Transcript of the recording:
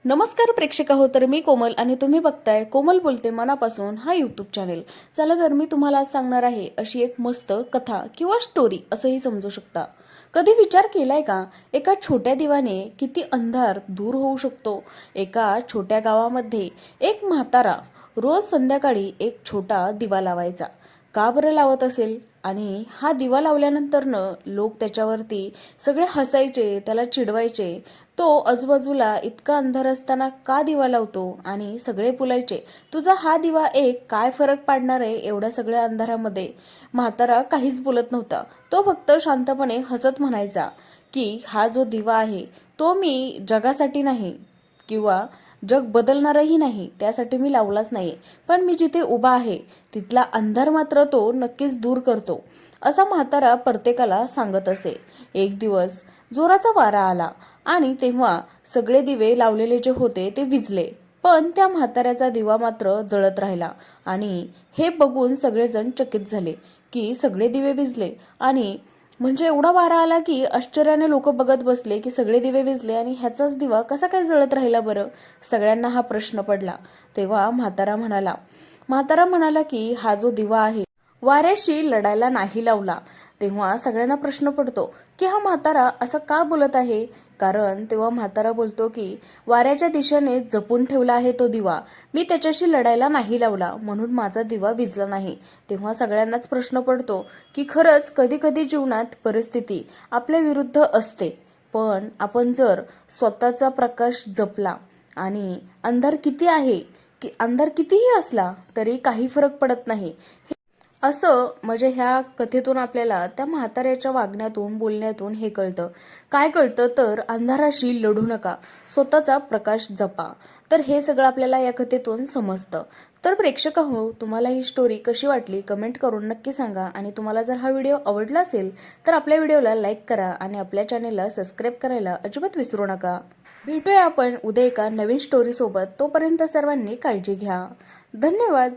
नमस्कार प्रेक्षक हो, तर मी कोमल आणि तुम्ही बघताय कोमल बोलते मनापासून हा यूट्यूब चॅनेल. चला तर मी तुम्हाला आज सांगणार आहे अशी एक मस्त कथा किंवा स्टोरी असंही समजू शकता. कधी विचार केलाय का, एका छोट्या दिवाने किती अंधार दूर होऊ शकतो? एका छोट्या गावामध्ये एक म्हातारा रोज संध्याकाळी एक छोटा दिवा लावायचा. का बरं लावत असेल? आणि हा दिवा लावल्यानंतरनं लोक त्याच्यावरती सगळे हसायचे, त्याला चिडवायचे. तो आजूबाजूला इतका अंधार असताना का दिवा लावतो? आणि सगळे बोलायचे, तुझा हा दिवा एक काय फरक पाडणार आहे एवढ्या सगळ्या अंधारामध्ये? म्हातारा काहीच बोलत नव्हता. तो फक्त शांतपणे हसत म्हणायचा की हा जो दिवा आहे तो मी जगासाठी नाही किंवा जग बदलणारही नाही, त्यासाठी मी लावलाच नाही, पण मी जिथे उभा आहे तिथला अंधार मात्र तो नक्कीच दूर करतो, असा म्हातारा प्रत्येकाला सांगत असे. एक दिवस जोराचा वारा आला आणि तेव्हा सगळे दिवे लावलेले जे होते ते विझले, पण त्या म्हाताऱ्याचा दिवा मात्र जळत राहिला. आणि हे बघून सगळेजण चकित झाले की सगळे दिवे विझले. आणि म्हणजे एवढा वारा आला की आश्चर्याने लोक बघत बसले की सगळे दिवे विझले आणि ह्याचाच दिवा कसा काय जळत राहिला बरं? सगळ्यांना हा प्रश्न पडला. तेव्हा म्हातारा म्हणाला की हा जो दिवा आहे वाऱ्याशी लढायला नाही लावला. तेव्हा सगळ्यांना प्रश्न पडतो की हा म्हातारा असं का बोलत आहे? कारण तेव्हा म्हातारा बोलतो की वाऱ्याच्या दिशेने जपून ठेवला आहे तो दिवा, मी त्याच्याशी लढायला नाही लावला म्हणून माझा दिवा विझला नाही. तेव्हा सगळ्यांनाच प्रश्न पडतो की खरंच कधी कधी जीवनात परिस्थिती आपल्या विरुद्ध असते, पण आपण जर स्वतःचा प्रकाश जपला आणि अंधार कितीही असला तरी काही फरक पडत नाही. असं म्हणजे ह्या कथेतून आपल्याला त्या म्हाताऱ्याच्या वागण्यातून बोलण्यातून हे कळतं. काय कळतं तर अंधाराशी लढू नका, स्वतःचा प्रकाश जपा. तर हे सगळं आपल्याला या कथेतून समजतं. तर प्रेक्षक हो, तुम्हाला ही स्टोरी कशी वाटली कमेंट करून नक्की सांगा. आणि तुम्हाला जर हा व्हिडिओ आवडला असेल तर आपल्या व्हिडिओला लाईक करा आणि आपल्या चॅनेलला सबस्क्राईब करायला अजिबात विसरू नका. भेटूया आपण उद्या एका नवीन स्टोरी सोबत. तोपर्यंत सर्वांनी काळजी घ्या. धन्यवाद.